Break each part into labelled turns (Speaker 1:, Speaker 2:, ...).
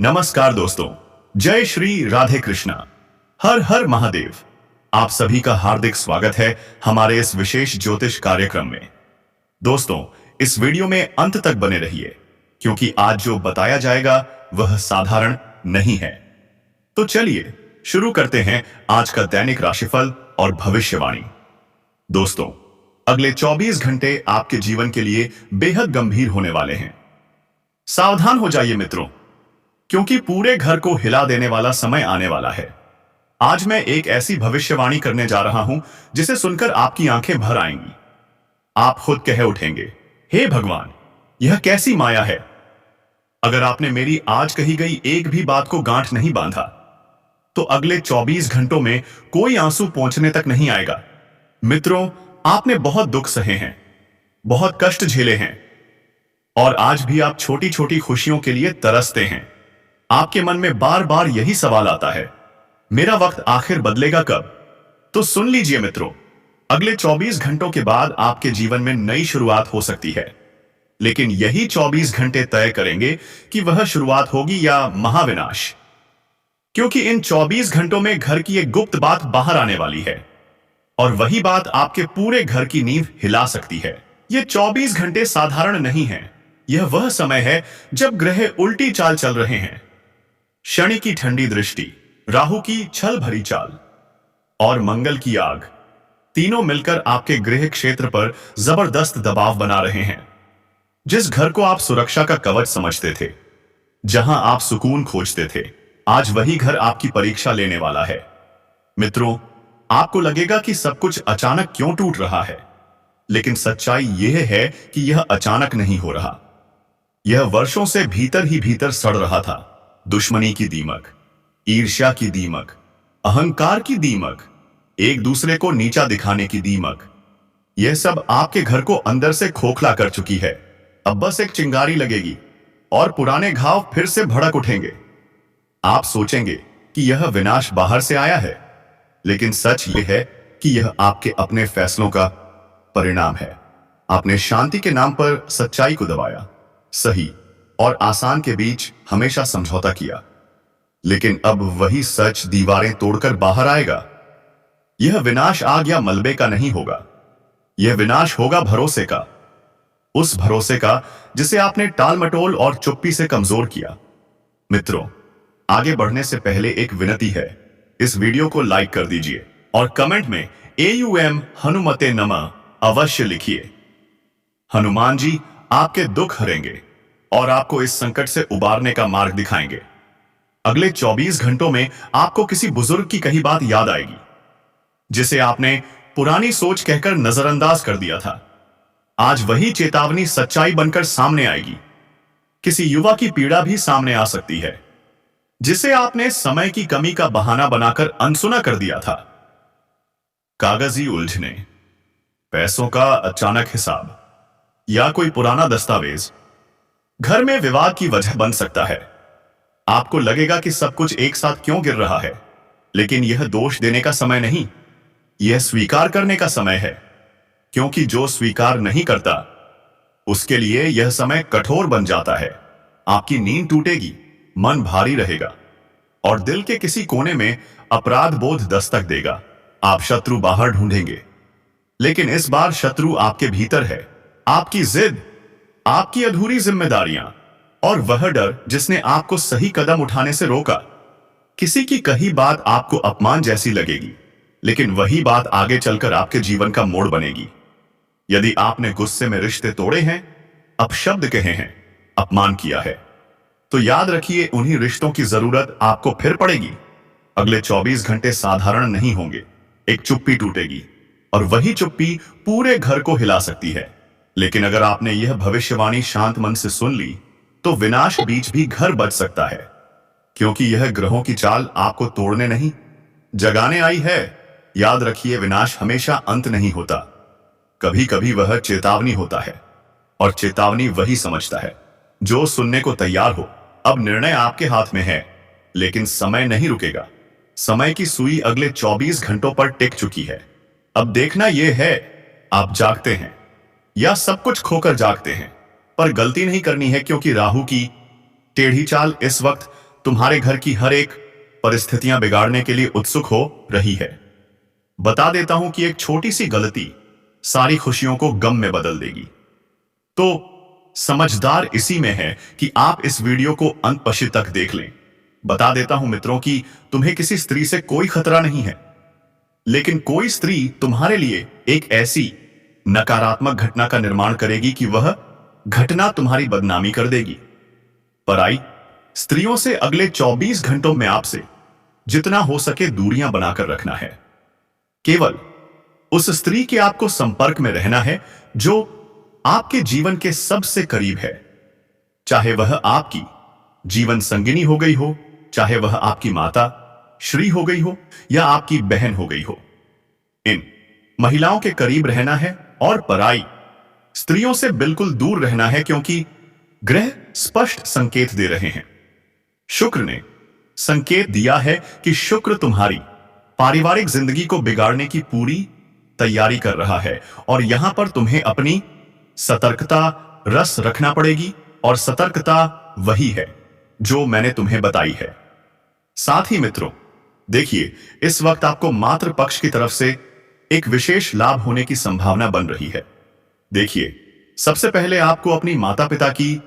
Speaker 1: नमस्कार दोस्तों, जय श्री राधे कृष्णा। हर हर महादेव। आप सभी का हार्दिक स्वागत है हमारे इस विशेष ज्योतिष कार्यक्रम में। दोस्तों, इस वीडियो में अंत तक बने रहिए क्योंकि आज जो बताया जाएगा वह साधारण नहीं है। तो चलिए शुरू करते हैं आज का दैनिक राशिफल और भविष्यवाणी। दोस्तों, अगले 24 घंटे आपके जीवन के लिए बेहद गंभीर होने वाले हैं। सावधान हो जाइए मित्रों, क्योंकि पूरे घर को हिला देने वाला समय आने वाला है। आज मैं एक ऐसी भविष्यवाणी करने जा रहा हूं जिसे सुनकर आपकी आंखें भर आएंगी। आप खुद कह उठेंगे, हे भगवान, यह कैसी माया है। अगर आपने मेरी आज कही गई एक भी बात को गांठ नहीं बांधा तो अगले 24 घंटों में कोई आंसू पहुंचने तक नहीं आएगा। मित्रों, आपने बहुत दुख सहे हैं, बहुत कष्ट झेले हैं और आज भी आप छोटी छोटी खुशियों के लिए तरसते हैं। आपके मन में बार बार यही सवाल आता है, मेरा वक्त आखिर बदलेगा कब। तो सुन लीजिए मित्रों, अगले 24 घंटों के बाद आपके जीवन में नई शुरुआत हो सकती है, लेकिन यही 24 घंटे तय करेंगे कि वह शुरुआत होगी या महाविनाश। क्योंकि इन 24 घंटों में घर की एक गुप्त बात बाहर आने वाली है और वही बात आपके पूरे घर की नींव हिला सकती है। ये 24 घंटे साधारण नहीं है। यह वह समय है जब ग्रह उल्टी चाल चल रहे हैं। शनि की ठंडी दृष्टि, राहु की छल भरी चाल और मंगल की आग, तीनों मिलकर आपके गृह क्षेत्र पर जबरदस्त दबाव बना रहे हैं। जिस घर को आप सुरक्षा का कवच समझते थे, जहां आप सुकून खोजते थे, आज वही घर आपकी परीक्षा लेने वाला है। मित्रों, आपको लगेगा कि सब कुछ अचानक क्यों टूट रहा है, लेकिन सच्चाई यह है कि यह अचानक नहीं हो रहा। यह वर्षों से भीतर ही भीतर सड़ रहा था। दुश्मनी की दीमक, ईर्ष्या की दीमक, अहंकार की दीमक, एक दूसरे को नीचा दिखाने की दीमक, यह सब आपके घर को अंदर से खोखला कर चुकी है। अब बस एक चिंगारी लगेगी और पुराने घाव फिर से भड़क उठेंगे। आप सोचेंगे कि यह विनाश बाहर से आया है, लेकिन सच यह है कि यह आपके अपने फैसलों का परिणाम है। आपने शांति के नाम पर सच्चाई को दबाया, सही और आसान के बीच हमेशा समझौता किया, लेकिन अब वही सच दीवारें तोड़कर बाहर आएगा। यह विनाश आग या मलबे का नहीं होगा, यह विनाश होगा भरोसे का। उस भरोसे का जिसे आपने टाल मटोल और चुप्पी से कमजोर किया। मित्रों, आगे बढ़ने से पहले एक विनती है, इस वीडियो को लाइक कर दीजिए और कमेंट में AUM हनुमते नमः अवश्य लिखिए। हनुमान जी आपके दुख हरेंगे और आपको इस संकट से उबारने का मार्ग दिखाएंगे। अगले 24 घंटों में आपको किसी बुजुर्ग की कही बात याद आएगी, जिसे आपने पुरानी सोच कहकर नजरअंदाज कर दिया था। आज वही चेतावनी सच्चाई बनकर सामने आएगी। किसी युवा की पीड़ा भी सामने आ सकती है, जिसे आपने समय की कमी का बहाना बनाकर अनसुना कर दिया था। कागजी उलझने, पैसों का अचानक हिसाब या कोई पुराना दस्तावेज घर में विवाद की वजह बन सकता है। आपको लगेगा कि सब कुछ एक साथ क्यों गिर रहा है, लेकिन यह दोष देने का समय नहीं, यह स्वीकार करने का समय है। क्योंकि जो स्वीकार नहीं करता, उसके लिए यह समय कठोर बन जाता है। आपकी नींद टूटेगी, मन भारी रहेगा और दिल के किसी कोने में अपराध बोध दस्तक देगा। आप शत्रु बाहर ढूंढेंगे, लेकिन इस बार शत्रु आपके भीतर है। आपकी जिद, आपकी अधूरी जिम्मेदारियां और वह डर जिसने आपको सही कदम उठाने से रोका। किसी की कही बात आपको अपमान जैसी लगेगी, लेकिन वही बात आगे चलकर आपके जीवन का मोड़ बनेगी। यदि आपने गुस्से में रिश्ते तोड़े हैं, अपशब्द कहे हैं, अपमान किया है, तो याद रखिए उन्हीं रिश्तों की जरूरत आपको फिर पड़ेगी। अगले 24 घंटे साधारण नहीं होंगे। एक चुप्पी टूटेगी और वही चुप्पी पूरे घर को हिला सकती है। लेकिन अगर आपने यह भविष्यवाणी शांत मन से सुन ली, तो विनाश बीच भी घर बच सकता है। क्योंकि यह ग्रहों की चाल आपको तोड़ने नहीं, जगाने आई है। याद रखिए, विनाश हमेशा अंत नहीं होता, कभी कभी वह चेतावनी होता है, और चेतावनी वही समझता है जो सुनने को तैयार हो। अब निर्णय आपके हाथ में है, लेकिन समय नहीं रुकेगा। समय की सुई अगले 24 घंटों पर टिक चुकी है। अब देखना यह है, आप जागते हैं या सब कुछ खोकर जागते हैं। पर गलती नहीं करनी है, क्योंकि राहु की टेढ़ी चाल इस वक्त तुम्हारे घर की हर एक परिस्थितियां बिगाड़ने के लिए उत्सुक हो रही है। बता देता हूं कि एक छोटी सी गलती सारी खुशियों को गम में बदल देगी। तो समझदार इसी में है कि आप इस वीडियो को अंत तक देख लें। बता देता हूं मित्रों कि तुम्हें किसी स्त्री से कोई खतरा नहीं है, लेकिन कोई स्त्री तुम्हारे लिए एक ऐसी नकारात्मक घटना का निर्माण करेगी कि वह घटना तुम्हारी बदनामी कर देगी। पराई स्त्रियों से अगले 24 घंटों में आपसे जितना हो सके दूरियां बनाकर रखना है। केवल उस स्त्री के आपको संपर्क में रहना है जो आपके जीवन के सबसे करीब है, चाहे वह आपकी जीवन संगिनी हो गई हो, चाहे वह आपकी माता श्री हो गई हो या आपकी बहन हो गई हो। इन महिलाओं के करीब रहना है और पराई स्त्रियों से बिल्कुल दूर रहना है, क्योंकि ग्रह स्पष्ट संकेत दे रहे हैं। शुक्र ने संकेत दिया है कि शुक्र तुम्हारी पारिवारिक जिंदगी को बिगाड़ने की पूरी तैयारी कर रहा है, और यहां पर तुम्हें अपनी सतर्कता रस रखना पड़ेगी, और सतर्कता वही है जो मैंने तुम्हें बताई है। साथ ही मित्रों, देखिए, इस वक्त आपको मातृ पक्ष की तरफ से एक विशेष लाभ होने की संभावना बन रही है। देखिए, सबसे पहले आपको अपनी माता पिता की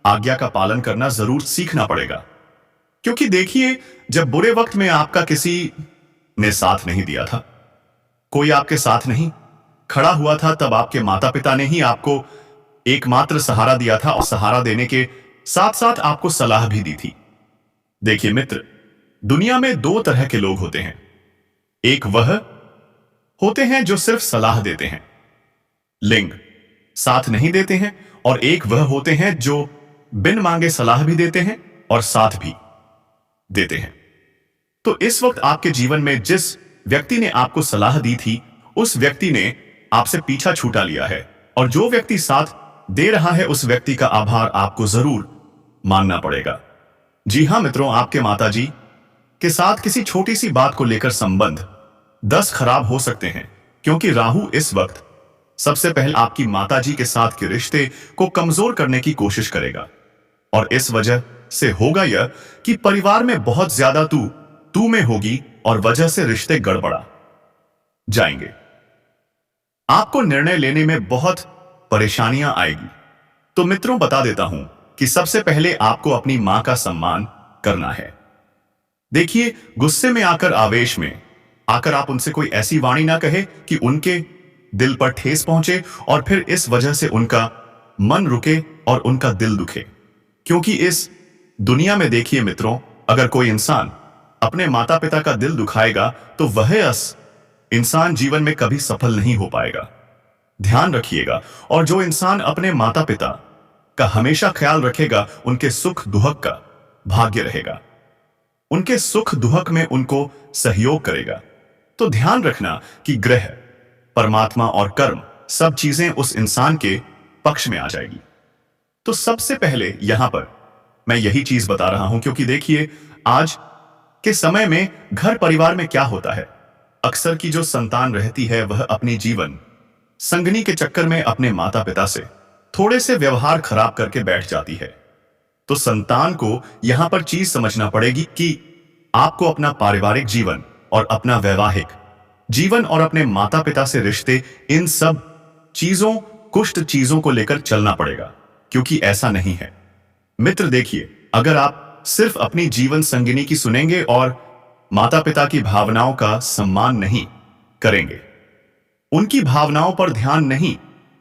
Speaker 1: आज्ञा का पालन करना जरूर सीखना पड़ेगा, क्योंकि देखिए, जब बुरे वक्त में आपका किसी ने साथ नहीं दिया था, कोई आपके साथ नहीं खड़ा हुआ था, तब आपके माता पिता ने ही आपको एकमात्र सहारा दिया था, और सहारा देने के साथ साथ आपको सलाह भी दी थी। देखिए मित्र, दुनिया में दो तरह के लोग होते हैं। एक वह होते हैं जो सिर्फ सलाह देते हैं, लिंग साथ नहीं देते हैं, और एक वह होते हैं जो बिन मांगे सलाह भी देते हैं और साथ भी देते हैं। तो इस वक्त आपके जीवन में जिस व्यक्ति ने आपको सलाह दी थी, उस व्यक्ति ने आपसे पीछा छूटा लिया है, और जो व्यक्ति साथ दे रहा है उस व्यक्ति का आभार आपको जरूर मानना पड़ेगा। जी हां मित्रों, आपके माताजी के साथ किसी छोटी सी बात को लेकर संबंध 10 खराब हो सकते हैं, क्योंकि राहु इस वक्त सबसे पहले आपकी माताजी के साथ के रिश्ते को कमजोर करने की कोशिश करेगा, और इस वजह से होगा यह कि परिवार में बहुत ज्यादा तू में होगी, और वजह से रिश्ते गड़बड़ा जाएंगे। आपको निर्णय लेने में बहुत परेशानियां आएगी। तो मित्रों, बता देता हूं कि सबसे पहले आपको अपनी मां का सम्मान करना है। देखिए, गुस्से में आकर, आवेश में आकर आप उनसे कोई ऐसी वाणी ना कहे कि उनके दिल पर ठेस पहुंचे, और फिर इस वजह से उनका मन रुके और उनका दिल दुखे। क्योंकि इस दुनिया में देखिए मित्रों, अगर कोई इंसान अपने माता पिता का दिल दुखाएगा तो वह इंसान जीवन में कभी सफल नहीं हो पाएगा। ध्यान रखिएगा, और जो इंसान अपने माता पिता का हमेशा ख्याल रखेगा, उनके सुख दुहक का भाग्य रहेगा, उनके सुख दुहक में उनको सहयोग करेगा। तो ध्यान रखना कि ग्रह, परमात्मा और कर्म सब चीजें उस इंसान के पक्ष में आ जाएगी। तो सबसे पहले यहां पर मैं यही चीज बता रहा हूं, क्योंकि देखिए, आज के समय में घर परिवार में क्या होता है, अक्सर की जो संतान रहती है वह अपनी जीवन संगनी के चक्कर में अपने माता पिता से थोड़े से व्यवहार खराब करके बैठ जाती है। तो संतान को यहां पर चीज समझना पड़ेगी कि आपको अपना पारिवारिक जीवन और अपना वैवाहिक जीवन और अपने माता पिता से रिश्ते, इन सब चीजों, कुछ चीजों को लेकर चलना पड़ेगा, क्योंकि ऐसा नहीं है मित्र। देखिए, अगर आप सिर्फ अपनी जीवन संगिनी की सुनेंगे और माता पिता की भावनाओं का सम्मान नहीं करेंगे, उनकी भावनाओं पर ध्यान नहीं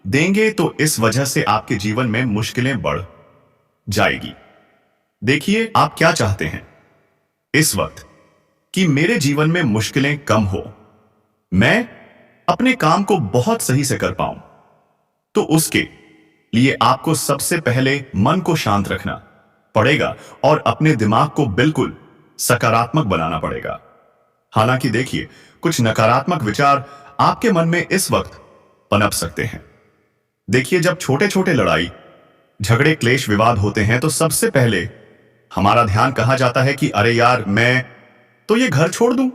Speaker 1: देंगे, तो इस वजह से आपके जीवन में मुश्किलें बढ़ जाएगी। देखिए, आप क्या चाहते हैं इस वक्त कि मेरे जीवन में मुश्किलें कम हो, मैं अपने काम को बहुत सही से कर पाऊं। तो उसके लिए आपको सबसे पहले मन को शांत रखना पड़ेगा और अपने दिमाग को बिल्कुल सकारात्मक बनाना पड़ेगा। हालांकि देखिए, कुछ नकारात्मक विचार आपके मन में इस वक्त पनप सकते हैं। देखिए, जब छोटे छोटे लड़ाई झगड़े क्लेश विवाद होते हैं तो सबसे पहले हमारा ध्यान कहा जाता है कि अरे यार, मैं तो ये घर छोड़ दूं,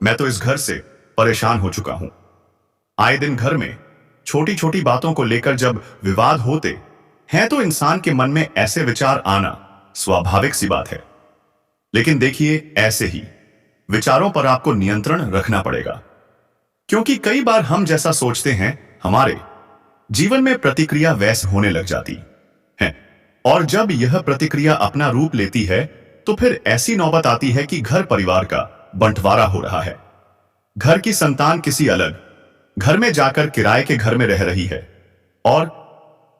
Speaker 1: मैं तो इस घर से परेशान हो चुका हूं। आए दिन घर में छोटी छोटी बातों को लेकर जब विवाद होते हैं तो इंसान के मन में ऐसे विचार आना स्वाभाविक सी बात है। लेकिन देखिए, ऐसे ही विचारों पर आपको नियंत्रण रखना पड़ेगा, क्योंकि कई बार हम जैसा सोचते हैं हमारे जीवन में प्रतिक्रिया वैसे होने लग जाती है। और जब यह प्रतिक्रिया अपना रूप लेती है तो फिर ऐसी नौबत आती है कि घर परिवार का बंटवारा हो रहा है। घर की संतान किसी अलग घर में जाकर किराए के घर में रह रही है, और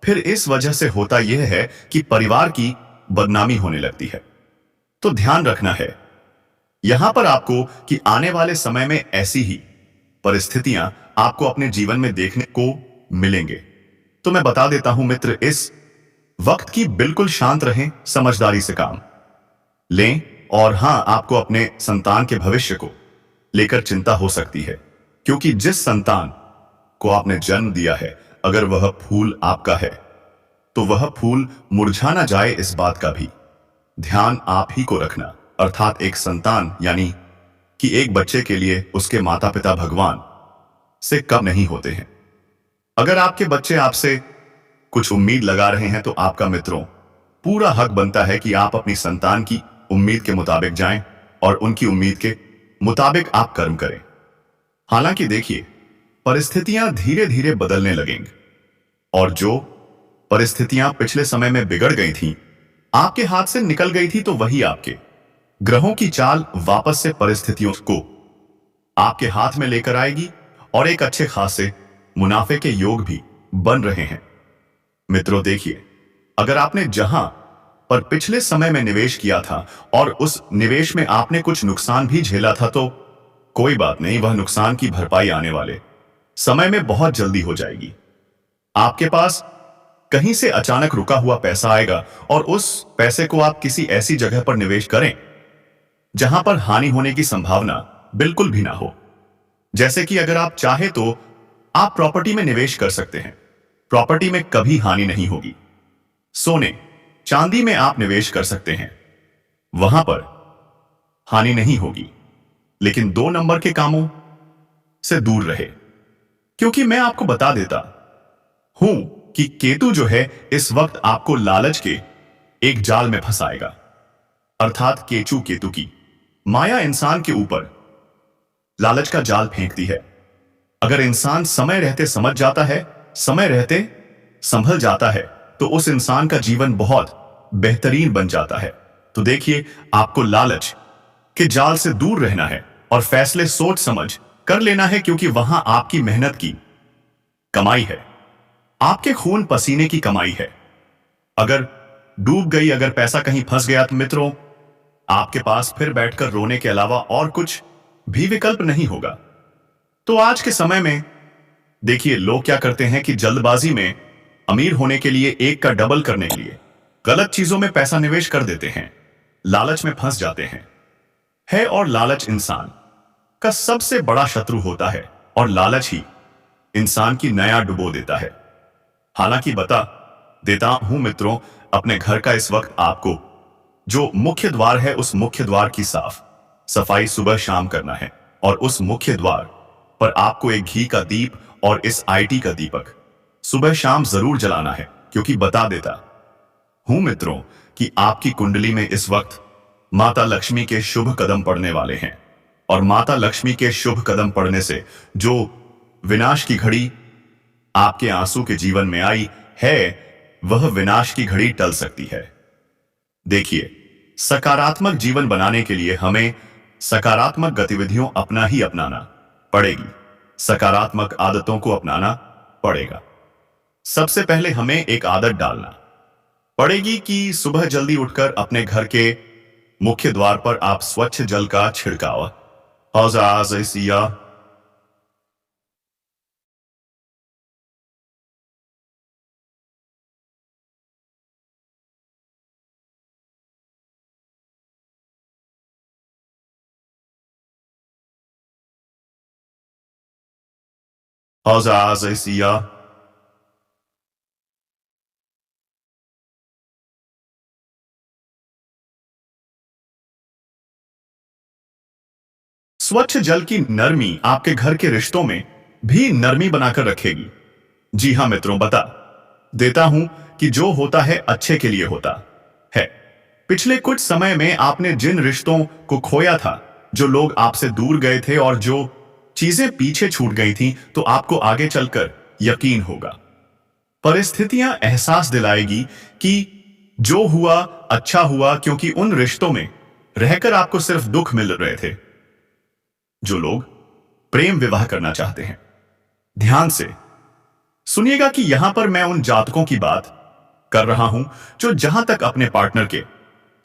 Speaker 1: फिर इस वजह से होता यह है कि परिवार की बदनामी होने लगती है। तो ध्यान रखना है यहां पर आपको कि आने वाले समय में ऐसी ही परिस्थितियां आपको अपने जीवन में देखने को मिलेंगे। तो मैं बता देता हूं मित्र, इस वक्त की बिल्कुल शांत रहें, समझदारी से काम लें, और हां, आपको अपने संतान के भविष्य को लेकर चिंता हो सकती है, क्योंकि जिस संतान को आपने जन्म दिया है, अगर वह फूल आपका है तो वह फूल मुरझा ना जाए, इस बात का भी ध्यान आप ही को रखना। अर्थात एक संतान यानी कि एक बच्चे के लिए उसके माता पिता भगवान से कम नहीं होते हैं। अगर आपके बच्चे आपसे कुछ उम्मीद लगा रहे हैं तो आपका मित्रों पूरा हक बनता है कि आप अपनी संतान की उम्मीद के मुताबिक जाएं और उनकी उम्मीद के मुताबिक आप कर्म करें। हालांकि देखिए, परिस्थितियां धीरे धीरे बदलने लगेंगी, और जो परिस्थितियां पिछले समय में बिगड़ गई थीं, आपके हाथ से निकल गई थी, तो वही आपके ग्रहों की चाल वापस से परिस्थितियों को आपके हाथ में लेकर आएगी, और एक अच्छे खासे मुनाफे के योग भी बन रहे हैं। मित्रों देखिए, अगर आपने जहां पर पिछले समय में निवेश किया था और उस निवेश में आपने कुछ नुकसान भी झेला था, तो कोई बात नहीं, वह नुकसान की भरपाई आने वाले समय में बहुत जल्दी हो जाएगी। आपके पास कहीं से अचानक रुका हुआ पैसा आएगा, और उस पैसे को आप किसी ऐसी जगह पर निवेश करें जहां पर हानि होने की संभावना बिल्कुल भी ना हो। जैसे कि अगर आप चाहे तो आप प्रॉपर्टी में निवेश कर सकते हैं, प्रॉपर्टी में कभी हानि नहीं होगी। सोने चांदी में आप निवेश कर सकते हैं, वहां पर हानि नहीं होगी। लेकिन 2 नंबर के कामों से दूर रहे, क्योंकि मैं आपको बता देता हूं कि केतु जो है इस वक्त आपको लालच के एक जाल में फंसाएगा। अर्थात केतु की माया इंसान के ऊपर लालच का जाल फेंकती है। अगर इंसान समय रहते समझ जाता है, समय रहते संभल जाता है, तो उस इंसान का जीवन बहुत बेहतरीन बन जाता है। तो देखिए, आपको लालच के जाल से दूर रहना है और फैसले सोच समझ कर लेना है, क्योंकि वहां आपकी मेहनत की कमाई है, आपके खून पसीने की कमाई है। अगर डूब गई, अगर पैसा कहीं फंस गया, तो मित्रों आपके पास फिर बैठकर रोने के अलावा और कुछ भी विकल्प नहीं होगा। तो आज के समय में देखिए, लोग क्या करते हैं कि जल्दबाजी में अमीर होने के लिए, एक का डबल करने के लिए गलत चीजों में पैसा निवेश कर देते हैं, लालच में फंस जाते हैं। और लालच इंसान का सबसे बड़ा शत्रु होता है, और लालच ही इंसान की नया डुबो देता है। हालांकि बता देता हूं मित्रों, अपने घर का इस वक्त आपको जो मुख्य द्वार है, उस मुख्य द्वार की साफ सफाई सुबह शाम करना है, और उस मुख्य द्वार पर आपको एक घी का दीप और इस आईटी का दीपक सुबह शाम जरूर जलाना है। क्योंकि बता देता हूं मित्रों कि आपकी कुंडली में इस वक्त माता लक्ष्मी के शुभ कदम पड़ने वाले हैं, और माता लक्ष्मी के शुभ कदम पड़ने से जो विनाश की घड़ी आपके आंसू के जीवन में आई है, वह विनाश की घड़ी टल सकती है। देखिए, सकारात्मक जीवन बनाने के लिए हमें सकारात्मक गतिविधियों अपना ही अपनाना पड़ेगी, सकारात्मक आदतों को अपनाना पड़ेगा। सबसे पहले हमें एक आदत डालना पड़ेगी कि सुबह जल्दी उठकर अपने घर के मुख्य द्वार पर आप स्वच्छ जल का छिड़काव स्वच्छ जल की नरमी आपके घर के रिश्तों में भी नरमी बनाकर रखेगी। जी हां मित्रों, बता देता हूं कि जो होता है अच्छे के लिए होता है। पिछले कुछ समय में आपने जिन रिश्तों को खोया था, जो लोग आपसे दूर गए थे और जो चीजें पीछे छूट गई थी, तो आपको आगे चलकर यकीन होगा, परिस्थितियां एहसास दिलाएगी कि जो हुआ अच्छा हुआ, क्योंकि उन रिश्तों में रहकर आपको सिर्फ दुख मिल रहे थे। जो लोग प्रेम विवाह करना चाहते हैं, ध्यान से सुनिएगा कि यहां पर मैं उन जातकों की बात कर रहा हूं जो जहां तक अपने पार्टनर के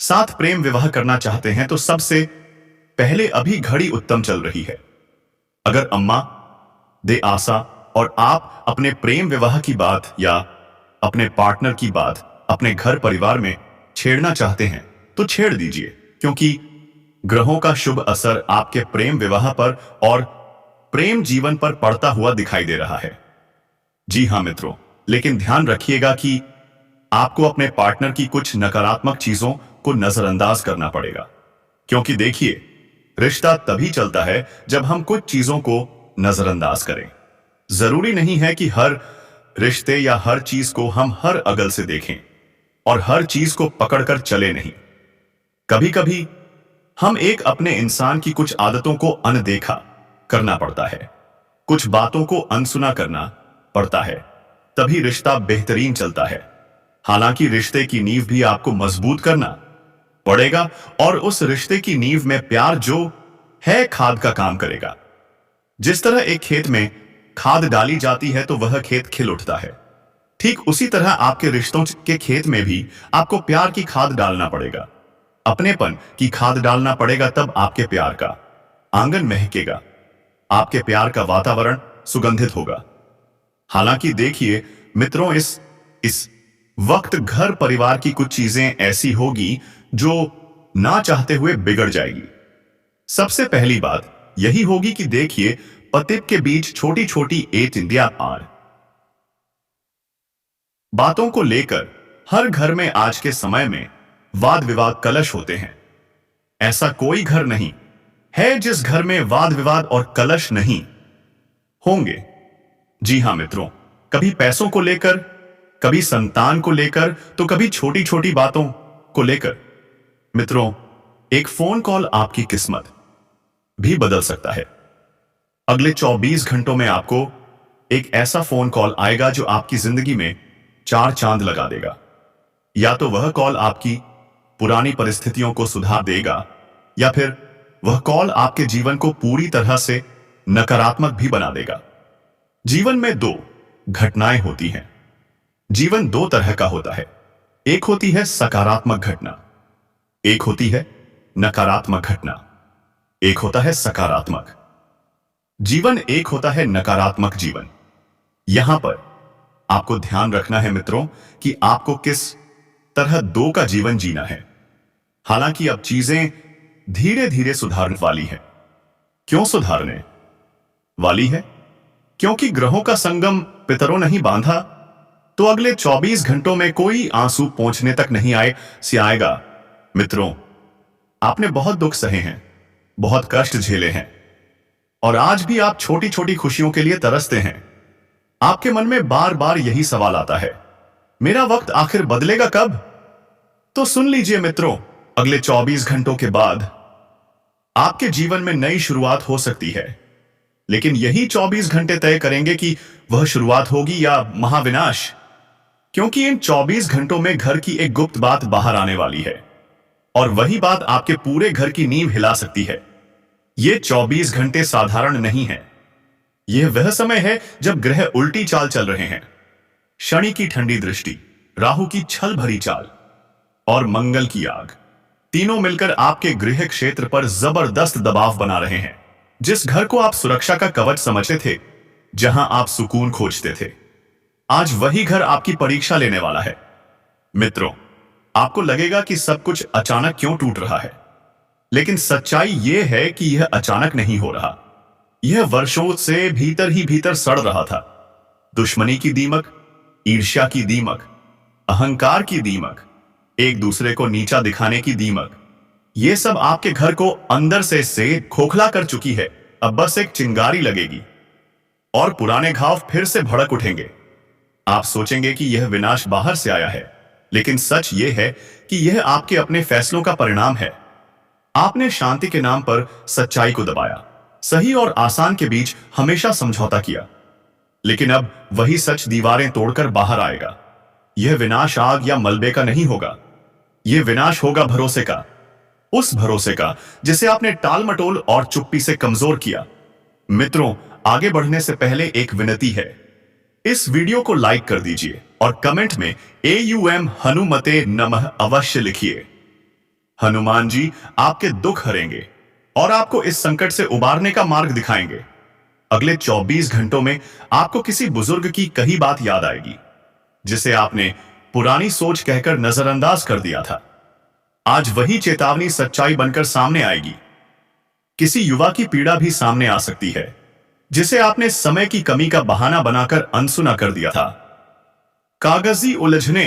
Speaker 1: साथ प्रेम विवाह करना चाहते हैं, तो सबसे पहले अभी घड़ी उत्तम चल रही है। अगर अम्मा दे आशा और आप अपने प्रेम विवाह की बात या अपने पार्टनर की बात अपने घर परिवार में छेड़ना चाहते हैं, तो छेड़ दीजिए, क्योंकि ग्रहों का शुभ असर आपके प्रेम विवाह पर और प्रेम जीवन पर पड़ता हुआ दिखाई दे रहा है। जी हां मित्रों, लेकिन ध्यान रखिएगा कि आपको अपने पार्टनर की कुछ नकारात्मक चीजों को नजरअंदाज करना पड़ेगा, क्योंकि देखिए, रिश्ता तभी चलता है जब हम कुछ चीजों को नजरअंदाज करें। जरूरी नहीं है कि हर रिश्ते या हर चीज को हम हर अगल से देखें और हर चीज को पकड़कर चले नहीं। कभी कभी हम एक अपने इंसान की कुछ आदतों को अनदेखा करना पड़ता है, कुछ बातों को अनसुना करना पड़ता है, तभी रिश्ता बेहतरीन चलता है। हालांकि रिश्ते की नींव भी आपको मजबूत करना पड़ेगा और उस रिश्ते की नींव में प्यार जो है खाद का काम करेगा। जिस तरह एक खेत में खाद डाली जाती है तो वह खेत खिल उठता है, ठीक उसी तरह आपके रिश्तों के खेत में भी आपको प्यार की खाद डालना पड़ेगा, अपनेपन की खाद डालना पड़ेगा। तब आपके प्यार का आंगन महकेगा, आपके प्यार का वातावरण सुगंधित होगा। हालांकि देखिए मित्रों, इस वक्त घर परिवार की कुछ चीजें ऐसी होगी जो ना चाहते हुए बिगड़ जाएगी। सबसे पहली बात यही होगी कि देखिए, पति के बीच छोटी छोटी बातों को लेकर हर घर में आज के समय में वाद विवाद कलश होते हैं। ऐसा कोई घर नहीं है जिस घर में वाद विवाद और कलश नहीं होंगे। जी हां मित्रों, कभी पैसों को लेकर, कभी संतान को लेकर, तो कभी छोटी छोटी बातों को लेकर। मित्रों, एक फोन कॉल आपकी किस्मत भी बदल सकता है। अगले 24 घंटों में आपको एक ऐसा फोन कॉल आएगा जो आपकी जिंदगी में 4 चांद लगा देगा। या तो वह कॉल आपकी पुरानी परिस्थितियों को सुधार देगा, या फिर वह कॉल आपके जीवन को पूरी तरह से नकारात्मक भी बना देगा। जीवन में 2 घटनाएं होती हैं। जीवन 2 तरह का होता है, एक होती है सकारात्मक घटना, एक होती है नकारात्मक घटना, एक होता है सकारात्मक जीवन, एक होता है नकारात्मक जीवन। यहां पर आपको ध्यान रखना है मित्रों कि आपको किस तरह 2 का जीवन जीना है। हालांकि अब चीजें धीरे धीरे सुधारने वाली है। क्यों सुधारने वाली है? क्योंकि ग्रहों का संगम पितरों नहीं बांधा, तो अगले 24 घंटों में कोई आंसू पहुंचने तक नहीं आएगा। मित्रों, आपने बहुत दुख सहे हैं, बहुत कष्ट झेले हैं, और आज भी आप छोटी छोटी खुशियों के लिए तरसते हैं। आपके मन में बार बार यही सवाल आता है, मेरा वक्त आखिर बदलेगा कब? तो सुन लीजिए मित्रों, अगले 24 घंटों के बाद आपके जीवन में नई शुरुआत हो सकती है, लेकिन यही 24 घंटे तय करेंगे कि वह शुरुआत होगी या महाविनाश। क्योंकि इन 24 घंटों में घर की एक गुप्त बात बाहर आने वाली है, और वही बात आपके पूरे घर की नींव हिला सकती है। ये 24 घंटे साधारण नहीं है। यह वह समय है जब ग्रह उल्टी चाल चल रहे हैं। शनि की ठंडी दृष्टि, राहु की छल भरी चाल और मंगल की आग, तीनों मिलकर आपके गृह क्षेत्र पर जबरदस्त दबाव बना रहे हैं। जिस घर को आप सुरक्षा का कवच समझते थे, जहां आप सुकून खोजते थे, आज वही घर आपकी परीक्षा लेने वाला है। मित्रों, आपको लगेगा कि सब कुछ अचानक क्यों टूट रहा है, लेकिन सच्चाई यह है कि यह अचानक नहीं हो रहा। यह वर्षों से भीतर ही भीतर सड़ रहा था। दुश्मनी की दीमक, ईर्ष्या की दीमक, अहंकार की दीमक, एक दूसरे को नीचा दिखाने की दीमक, यह सब आपके घर को अंदर से खोखला कर चुकी है। अब बस एक चिंगारी लगेगी और पुराने घाव फिर से भड़क उठेंगे। आप सोचेंगे कि यह विनाश बाहर से आया है, लेकिन सच यह है कि यह आपके अपने फैसलों का परिणाम है। आपने शांति के नाम पर सच्चाई को दबाया, सही और आसान के बीच हमेशा समझौता किया। लेकिन अब वही सच दीवारें तोड़कर बाहर आएगा। यह विनाश आग या मलबे का नहीं होगा, यह विनाश होगा भरोसे का। उस भरोसे का जिसे आपने टाल मटोल और चुप्पी से कमजोर किया। मित्रों, आगे बढ़ने से पहले एक विनती है। इस वीडियो को लाइक कर दीजिए और कमेंट में AUM हनुमते नमः अवश्य लिखिए। हनुमान जी आपके दुख हरेंगे और आपको इस संकट से उबारने का मार्ग दिखाएंगे। अगले 24 घंटों में आपको किसी बुजुर्ग की कही बात याद आएगी, जिसे आपने पुरानी सोच कहकर नजरअंदाज कर दिया था। आज वही चेतावनी सच्चाई बनकर सामने आएगी। किसी युवा की पीड़ा भी सामने आ सकती है, जिसे आपने समय की कमी का बहाना बनाकर अनसुना कर दिया था। कागजी उलझने,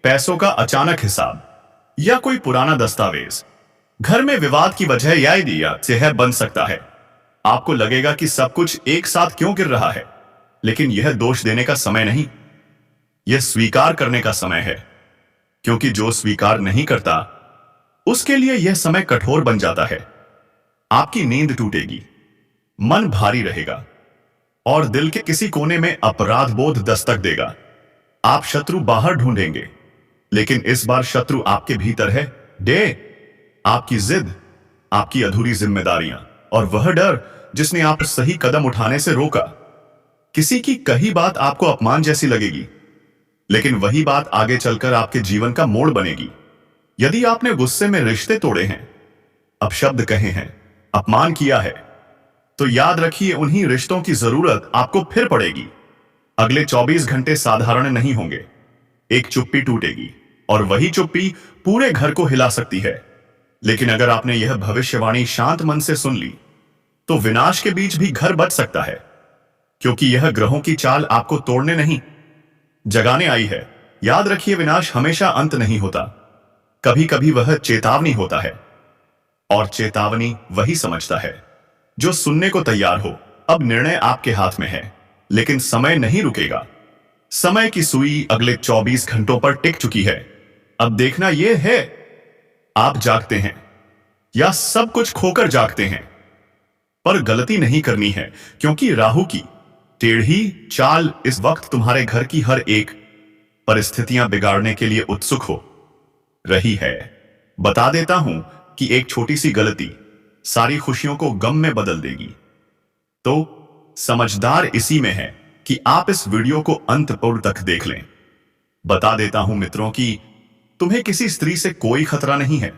Speaker 1: पैसों का अचानक हिसाब या कोई पुराना दस्तावेज घर में विवाद की वजह या से बन सकता है। आपको लगेगा कि सब कुछ एक साथ क्यों गिर रहा है, लेकिन यह दोष देने का समय नहीं, यह स्वीकार करने का समय है। क्योंकि जो स्वीकार नहीं करता, उसके लिए यह समय कठोर बन जाता है। आपकी नींद टूटेगी, मन भारी रहेगा और दिल के किसी कोने में अपराध बोध दस्तक देगा। आप शत्रु बाहर ढूंढेंगे, लेकिन इस बार शत्रु आपके भीतर है। आपकी जिद, आपकी अधूरी जिम्मेदारियां और वह डर जिसने आप सही कदम उठाने से रोका। किसी की कही बात आपको अपमान जैसी लगेगी, लेकिन वही बात आगे चलकर आपके जीवन का मोड़ बनेगी। यदि आपने गुस्से में रिश्ते तोड़े हैं, अपशब्द कहे हैं, अपमान किया है, तो याद रखिए उन्हीं रिश्तों की जरूरत आपको फिर पड़ेगी। अगले 24 घंटे साधारण नहीं होंगे। एक चुप्पी टूटेगी और वही चुप्पी पूरे घर को हिला सकती है। लेकिन अगर आपने यह भविष्यवाणी शांत मन से सुन ली, तो विनाश के बीच भी घर बच सकता है। क्योंकि यह ग्रहों की चाल आपको तोड़ने नहीं, जगाने आई है। याद रखिए, विनाश हमेशा अंत नहीं होता, कभी कभी वह चेतावनी होता है। और चेतावनी वही समझता है जो सुनने को तैयार हो। अब निर्णय आपके हाथ में है, लेकिन समय नहीं रुकेगा। समय की सुई अगले 24 घंटों पर टिक चुकी है। अब देखना यह है, आप जागते हैं या सब कुछ खोकर जागते हैं। पर गलती नहीं करनी है, क्योंकि राहु की टेढ़ी चाल इस वक्त तुम्हारे घर की हर एक परिस्थितियां बिगाड़ने के लिए उत्सुक हो रही है। बता देता हूं कि एक छोटी सी गलती सारी खुशियों को गम में बदल देगी। तो समझदार इसी में है कि आप इस वीडियो को अंत तक देख लें। बता देता हूं मित्रों कि तुम्हें किसी स्त्री से कोई खतरा नहीं है,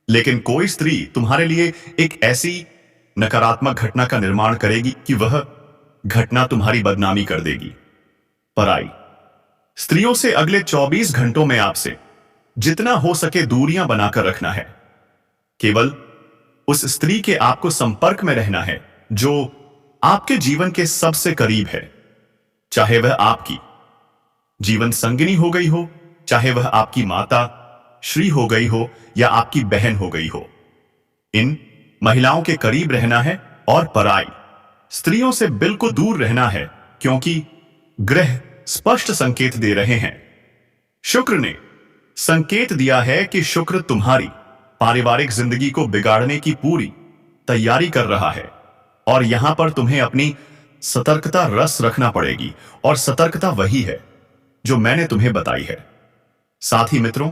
Speaker 1: लेकिन कोई स्त्री तुम्हारे लिए एक ऐसी नकारात्मक घटना का निर्माण करेगी कि वह घटना तुम्हारी बदनामी कर देगी। पराई स्त्रियों से अगले 24 घंटों में आपसे जितना हो सके दूरियां बनाकर रखना है। केवल उस स्त्री के आपको संपर्क में रहना है जो आपके जीवन के सबसे करीब है। चाहे वह आपकी जीवन संगिनी हो गई हो, चाहे वह आपकी माता श्री हो गई हो या आपकी बहन हो गई हो। इन महिलाओं के करीब रहना है और पराई स्त्रियों से बिल्कुल दूर रहना है, क्योंकि ग्रह स्पष्ट संकेत दे रहे हैं। शुक्र ने संकेत दिया है कि शुक्र तुम्हारी पारिवारिक जिंदगी को बिगाड़ने की पूरी तैयारी कर रहा है, और यहां पर तुम्हें अपनी सतर्कता रस रखना पड़ेगी। और सतर्कता वही है जो मैंने तुम्हें बताई है। साथ ही मित्रों,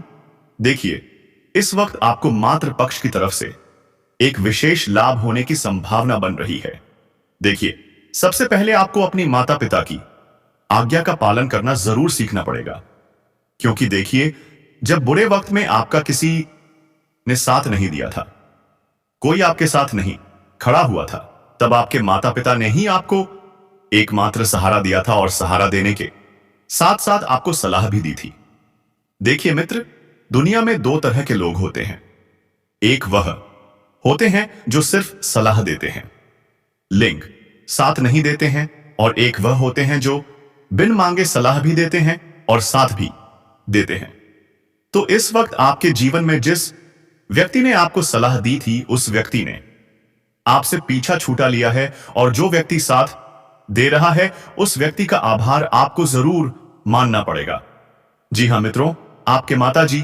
Speaker 1: देखिए, इस वक्त आपको मातृ पक्ष की तरफ से एक विशेष लाभ होने की संभावना बन रही है। देखिए, सबसे पहले आपको अपनी माता पिता की आज्ञा का पालन करना जरूर सीखना पड़ेगा। क्योंकि देखिए, जब बुरे वक्त में आपका किसी ने साथ नहीं दिया था, कोई आपके साथ नहीं खड़ा हुआ था, तब आपके माता पिता ने ही आपको एकमात्र सहारा दिया था, और सहारा देने के साथ साथ आपको सलाह भी दी थी। देखिए मित्र, दुनिया में दो तरह के लोग होते हैं। एक वह होते हैं जो सिर्फ सलाह देते हैं, लिंग साथ नहीं देते हैं, और एक वह होते हैं जो बिन मांगे सलाह भी देते हैं और साथ भी देते हैं। तो इस वक्त आपके जीवन में जिस व्यक्ति ने आपको सलाह दी थी, उस व्यक्ति ने आपसे पीछा छूटा लिया है, और जो व्यक्ति साथ दे रहा है, उस व्यक्ति का आभार आपको जरूर मानना पड़ेगा। जी हां मित्रों, आपके माताजी